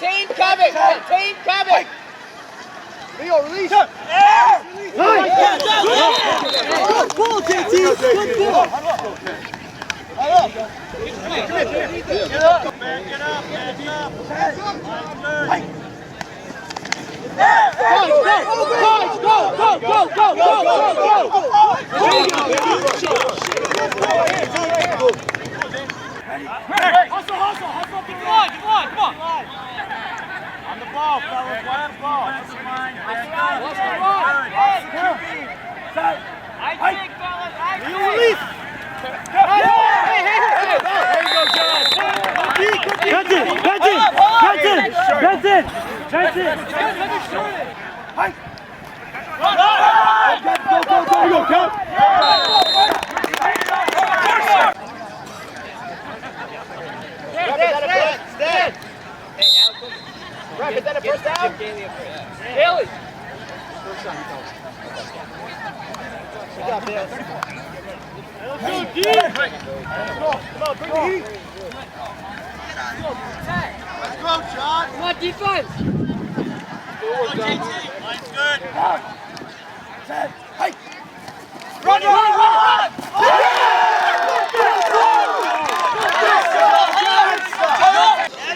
Contain Kevin! Contain Kevin! Leo, release! Good ball, JT! Good ball! Get up, man! Get up! Hustle! Come on! On the ball, fellas. Watch the ball. Release! That's it! Go! Stand! Hey, Alvin. Rep, is that a first down? Haley! First down, good job, Bill. Let's go deep! Come on, bring the heat! Let's go, John! Come on, defense! Line's good! Set! Hey! Run! Yeah,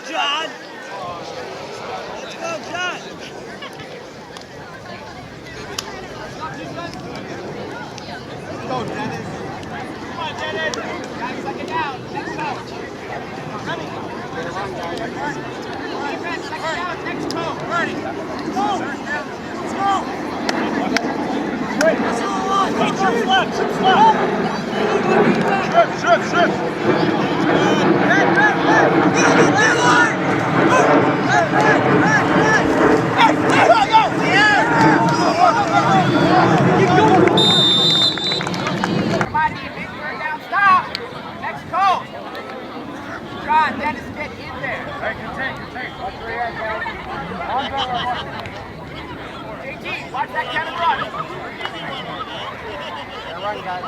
John! Let's go, John! Let's go, Dennis! Come on, Dennis! Guys, second down. Next coach. Defense, second down. Next coach. Ready! Let's go! Let's go! Strip! Come on, defense. Third down. Stop. Next coach. John, Dennis, get in there. Hey, contain. Watch where you're at, JT, watch that Kevin run. run, guys.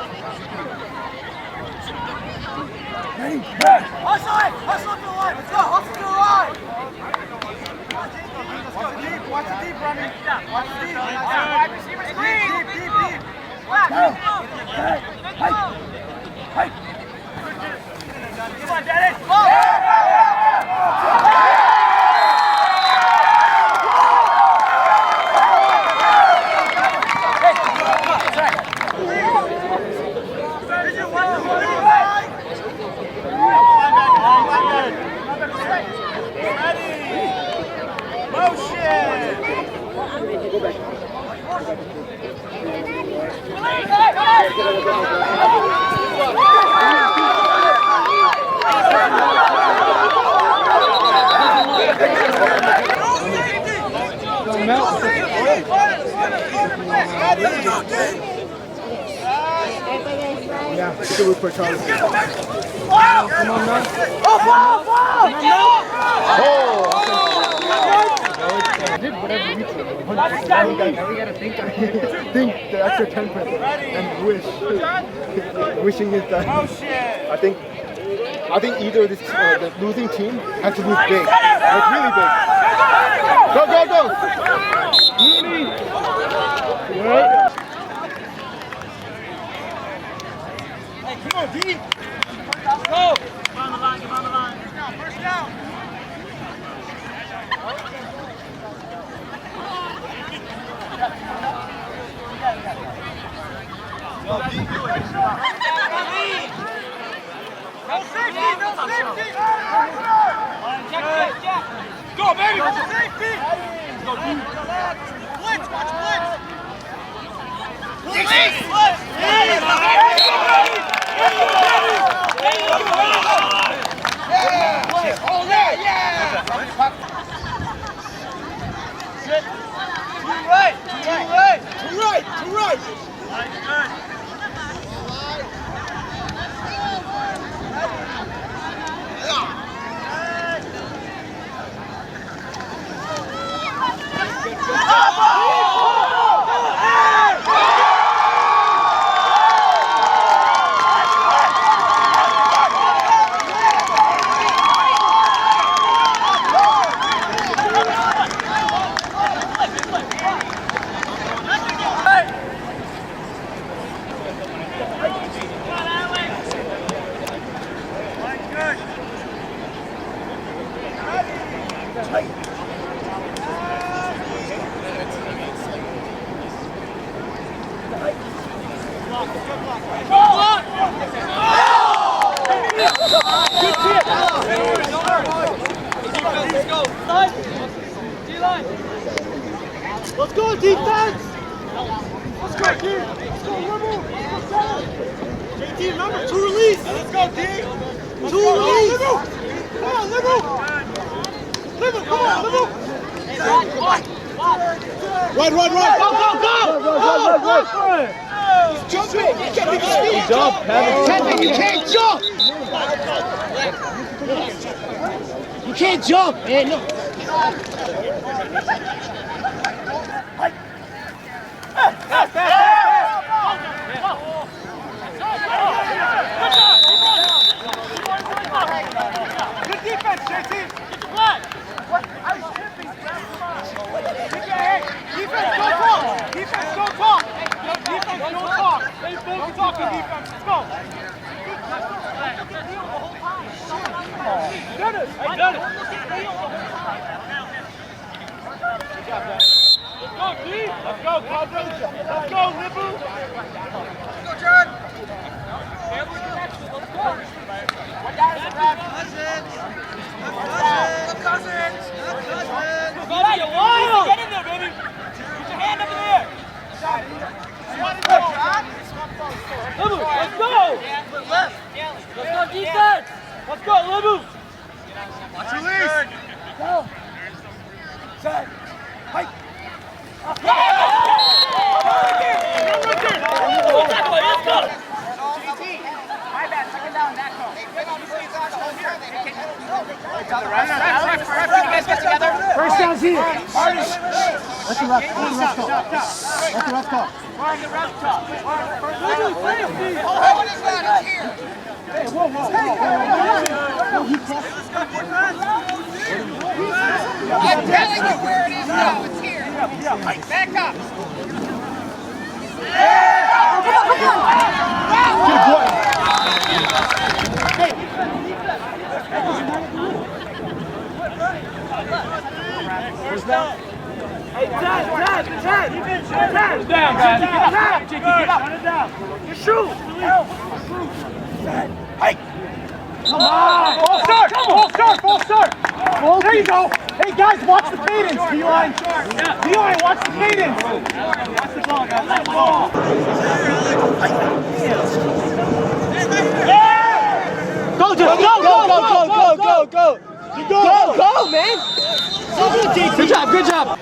Hustle to the line! Let's go! Hustle to the line! Watch the deep, running. Watch the deep. Wide receiver screen. Deep! Left. Come on, Dennis! Yeah, it's a good for Charlie. Come on now. Did whatever we can. Now we gotta think the extra 10% and wish. Wishing is that. I think either this the losing team has to lose big, like really big. Go! Right. Hey, come on, D. Let's go. Get on the line. First down. No safety! Go, baby! No safety! Go, D. Blitz! Watch blitz! Too right. Good kid. Let's go. D-line. Let's go, defense. Let's go, D. Let's go, Liberal. Let's go, JT, remember, 2 release. Let's go, D. 2 release. Come on, Liberal. Liberal, come on, Liberal. Run! Go. Jumping! You can't make a speed! Jump, Kevin, you can't jump! You can't jump, man! No. Good defense, JT. Get the flag. Defense, don't talk. Defense, don't talk. Defense, don't talk. They both talking defense. Let's go. Dennis, hey, Dennis. Good job, Dennis. Let's go, D. Let's go, Cousins. Let's go, Libu. Let's go, John. Let's go. What down is the rap? Cousins. Get in there, baby. Put your hand up in the air. Let's go. Let's go, defense. Let's go, Libu. Watch your lead. Go. Set. Hike. Let's go. My bad, second down, that call. You guys get together. First down's here. Let the ref call. Martin, the ref call. Hey, whoa. I'm telling you where it is now. It's here. Back up. First down. Hey, Ted. First down, guys. Get up. Shut it down. You shoot. Hey. Come on. Full start. There you go. Hey, guys, watch the cadence. D-line, watch the cadence. Watch the ball, guys. Watch the ball. Go, Go, man. Good job.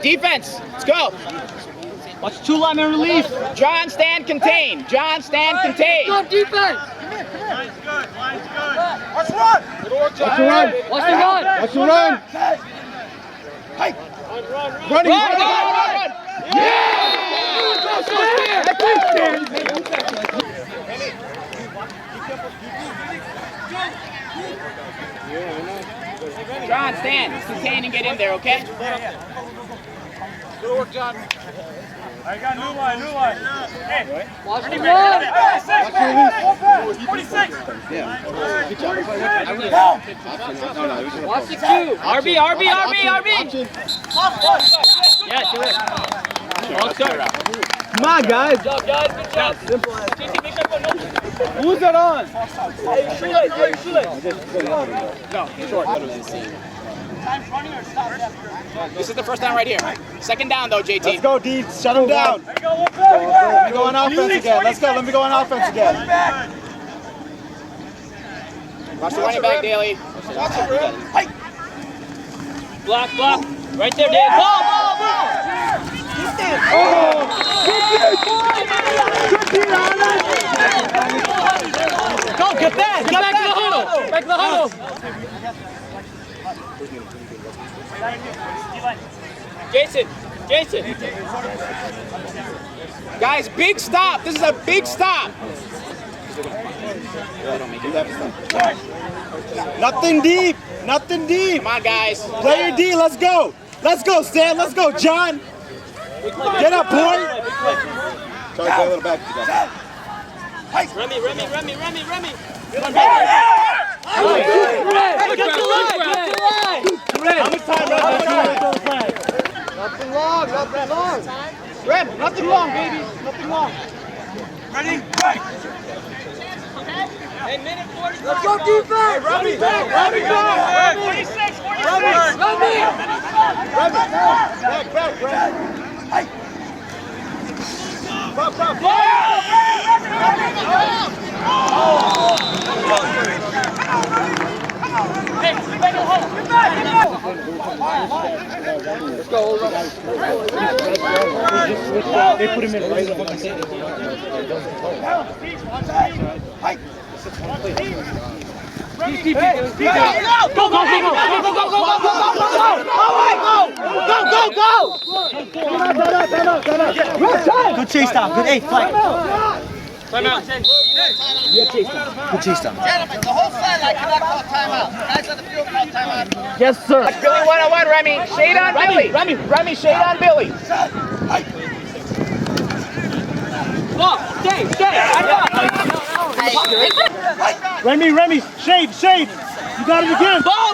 Defense, let's go. Watch 2 linemen relief. John, stand contained. Go, defense. Line's good. Let's run. Watch the run. Run. John, stand. Contain and get in there, okay? Good work, John. I got new line. Hey, Watch the run. 46. Yeah. Watch the cue. RB. Yeah, do it. Come on, guys. Good job, guys. Good job. Who's that on? Hey, shoelace. No, short. This is the first down right here. Second down, though, JT. Let's go, D. Shut him down. Let me go on offense again. Let's go. Let me go on offense again. Watch the running back, Daly. Block. Right there, Dave. Ball. Go, get back to the huddle. Jason. Guys, big stop. This is a big stop. Nothing deep. Come on, guys. Play your D. Let's go, Stan. Let's go, John. Get up, boy. Sorry, play a little back. Remy. How much time left? Nothing long. Rem, nothing long, baby. Nothing long. Ready? Right. Hey, minute 40. Let's go defense! Remy back! 46, 46. Back, Remy! Stop! Hey, back in the hole. Let's go. They put him in right up. Good chase down. Good. Hey, flag. Time out. Good chase down. Gentlemen, the whole sideline cannot call timeout. Guys on the field call timeout. Yes, sir. Billy 101, Remy. Shade on Billy. Remy, shade on Billy. Remy, shade. You got it again. Ball.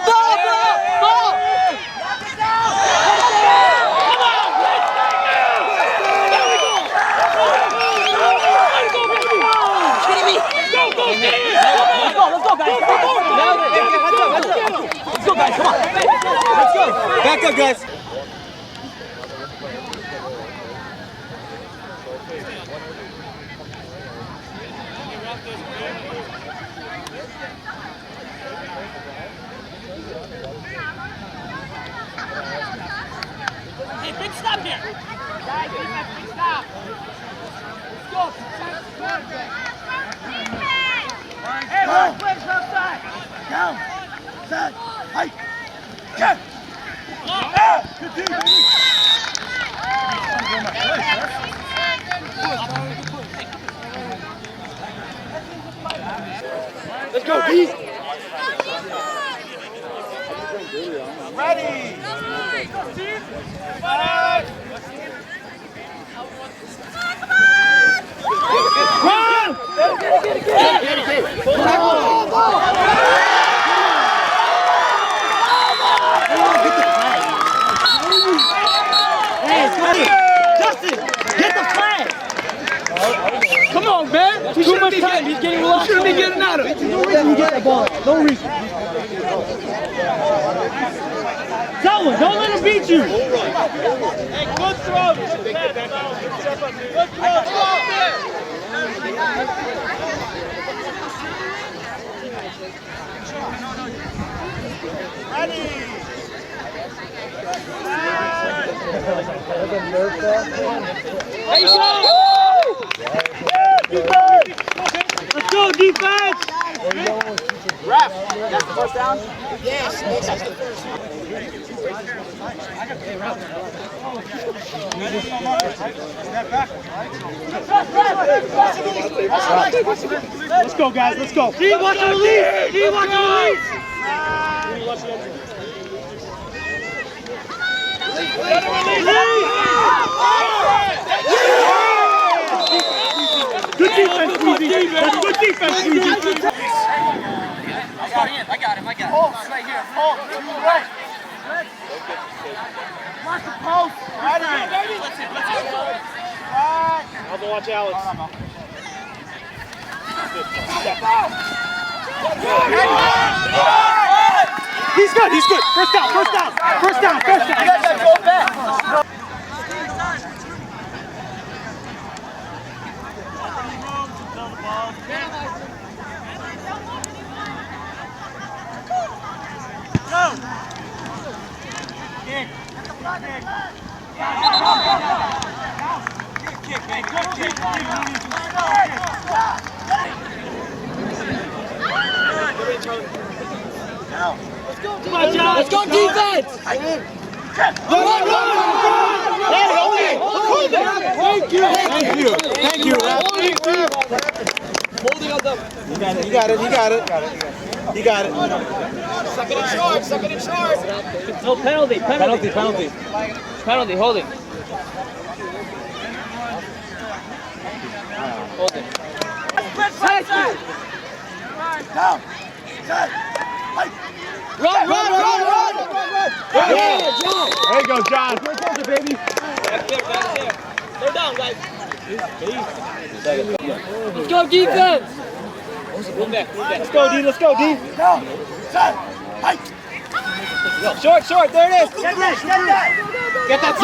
Let's go, guys. Come on. Let's go. Back up, guys. Hey, big stop here. Guys, big stop. Let's go. Hey, Mark, flips outside. Down. Set. Height. Get. Let's go, D! Ready. Justin, get the flag. Come on, man. Too much time. He's getting lost. Shouldn't be getting out of it. No reason you get the ball. No reason. Tell him, don't let him beat you. Hey, good throw. Good Hey, Let's go, defense. Ref, that's the first down? Yes, this is the first one. Let's go, guys. Let's go. D, watch the release. D, watch the release. Good defense, Weezy. That's good defense, Weezy. I got him. Oh, right here. Oh, to the right. Watch the post. Ready. I'll go watch Alex. He's good. First down. You guys got to go back. Let's go defense! Run! Thank you. Holding up the... You got it. Second and short. No, penalty. Penalty, holding. Down. Set. Run! There you go, John. Baby. Back there. They're down, guys. Let's go defense! Let's go, D. Let's go, D. Short, short. There it is. Get that. Get that.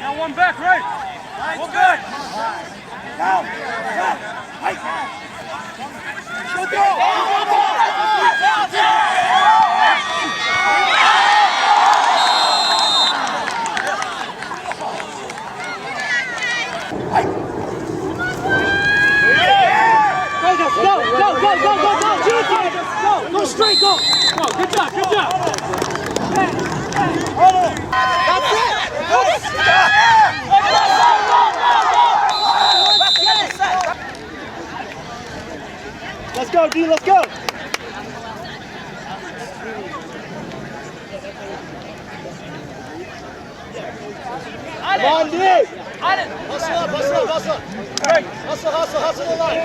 Now one back, right? Well, good. Now, Go straight, go. Good job, good job. Let's go, D, let's go. Come on, D. Hustle up, hustle up, hustle up. Hustle, hustle, hustle the line.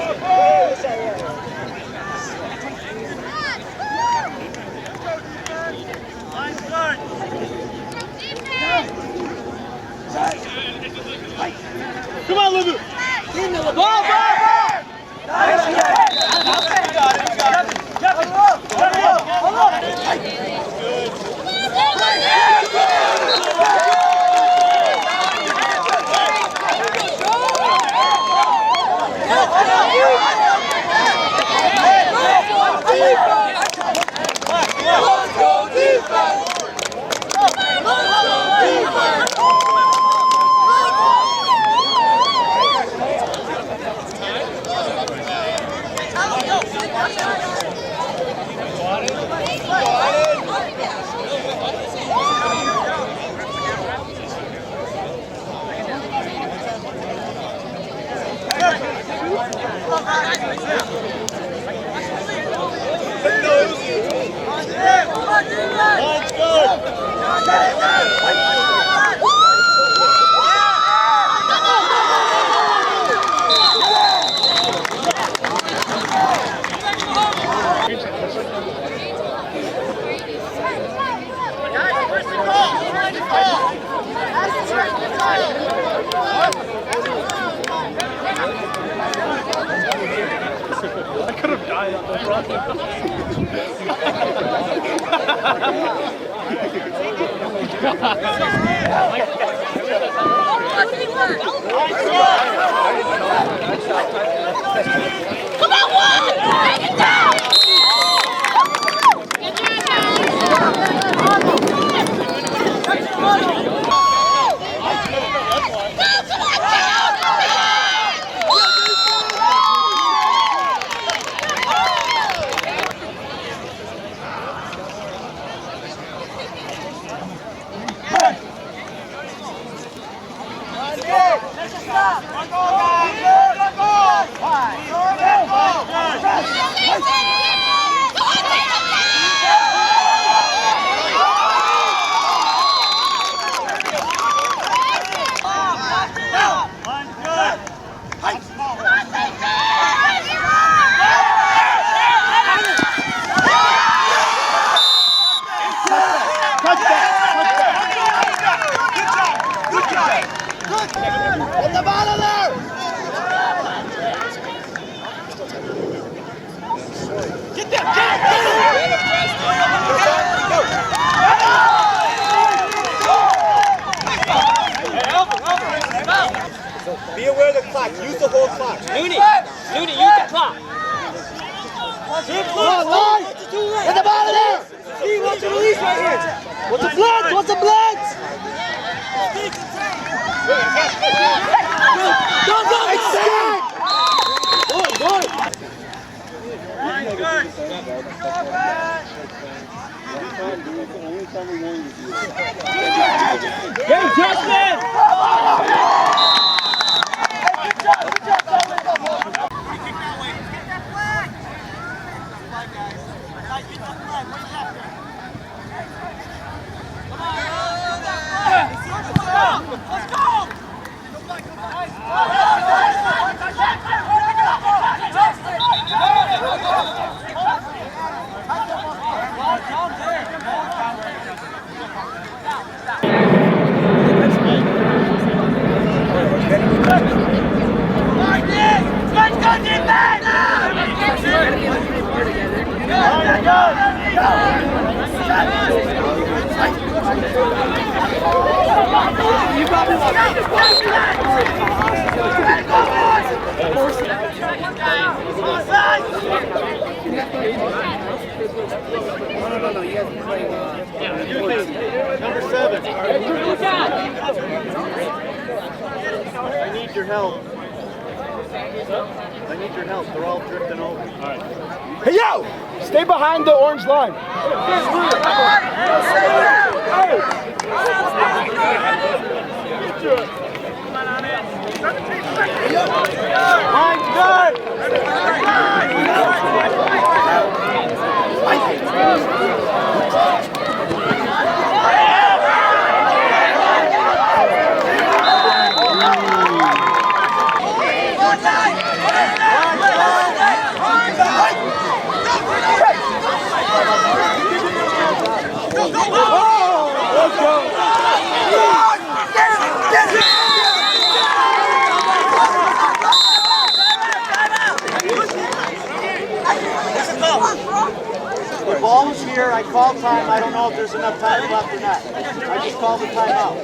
line's good. Come on, Lubu. Ball. Be aware of the clock. Use the whole clock. Looney, use the clock. Come on, line! Get the ball in there! Steve, watch the release right here. What's the blitz? What's the blitz? Go, go, Extend! Good. Line's good. Hey, Justin! Let's go! Number 7. I need your help. I need your help. They're all drifting over. All right. Hey, yo! Stay behind the orange line. Line's good! Let's go! The ball is here. I called time. I don't know if there's enough time left or not. I just called the timeout.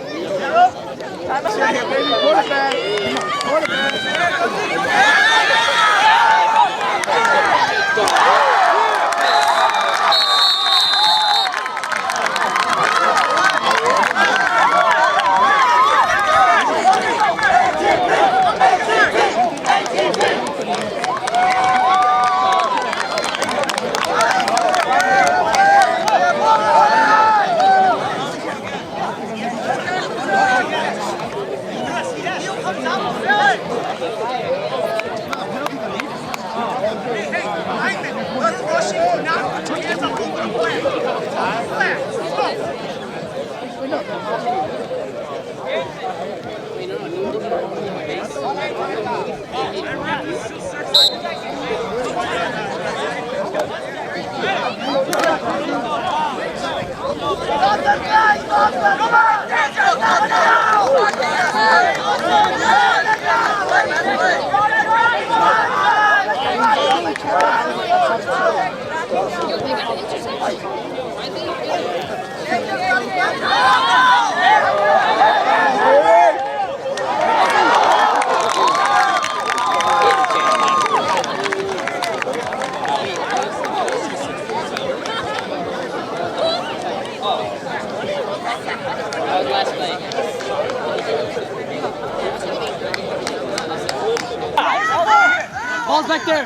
Ball's back there.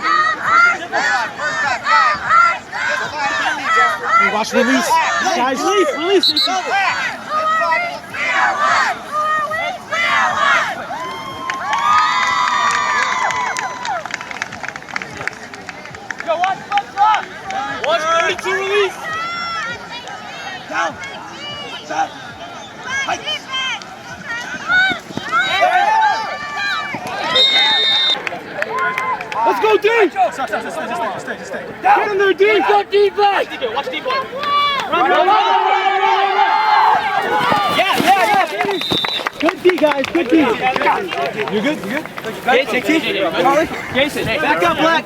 Hey, watch release. Guys, release. Yo, watch front block. Watch 32 release. Down. Set. Hike. Let's go, D! Stop, just stay. Get in there, D! Go, D-back! Watch deep ball. Run! Yeah! Good D, guys, good D. You good? Jason, back up, Black!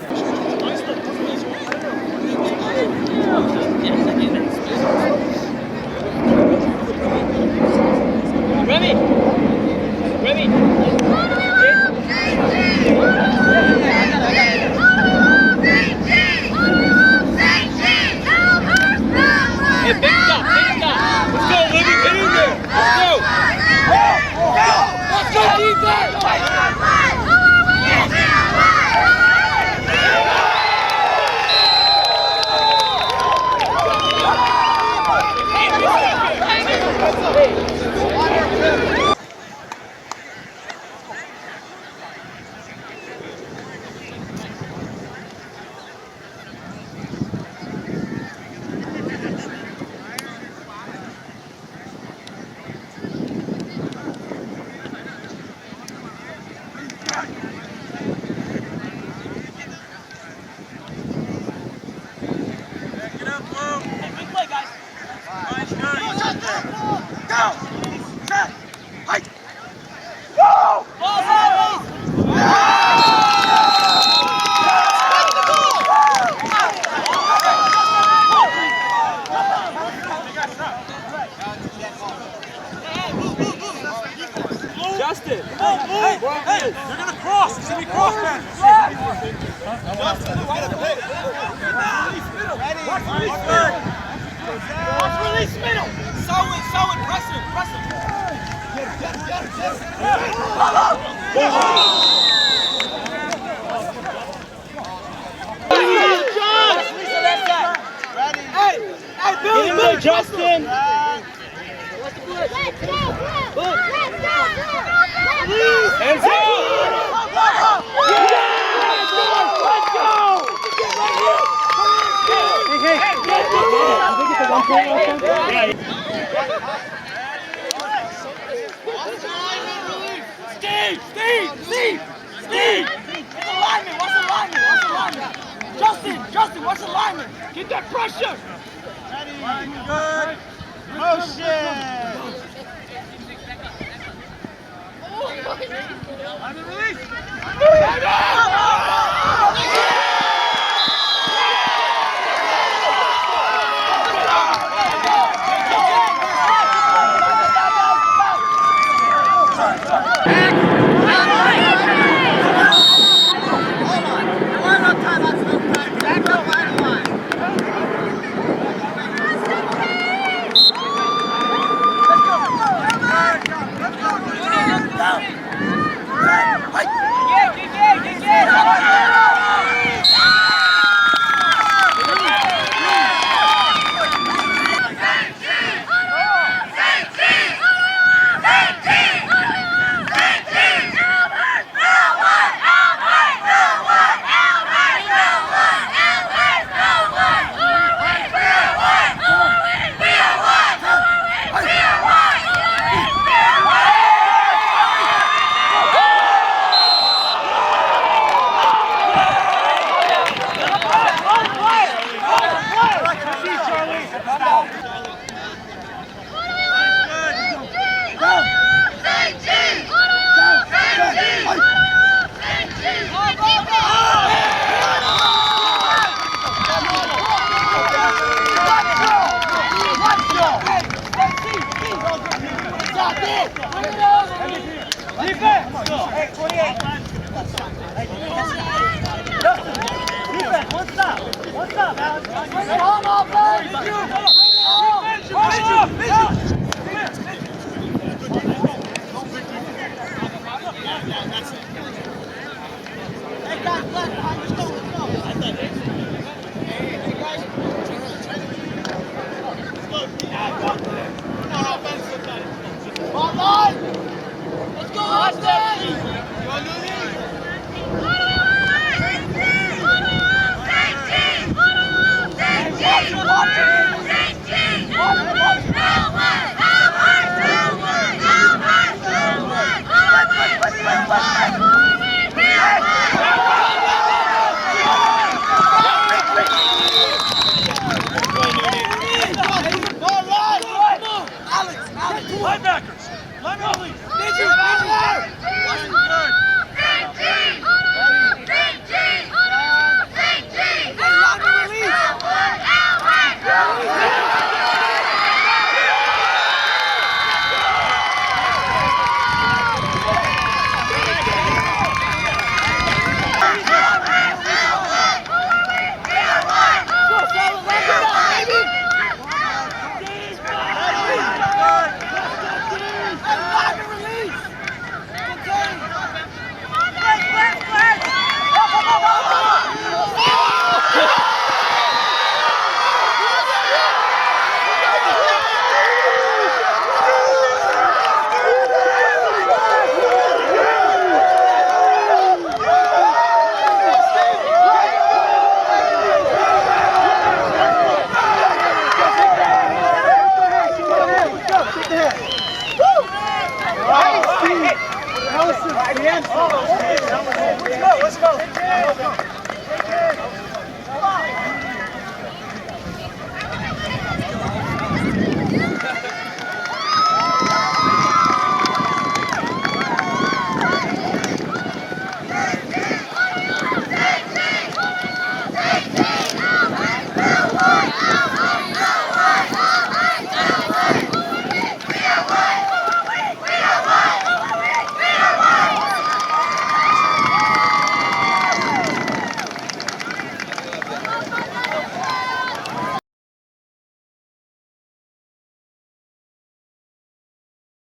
Remy! Hey, big stop. Let's go, Libby, get in there. Let's go. Let's go, defense. Watch release middle. Sow it, press him. Hey, Billy, Justin. Let's go! Hands up! Steve! What's the lineman? Justin, what's the lineman? Get that pressure! Good. Motion. What's up?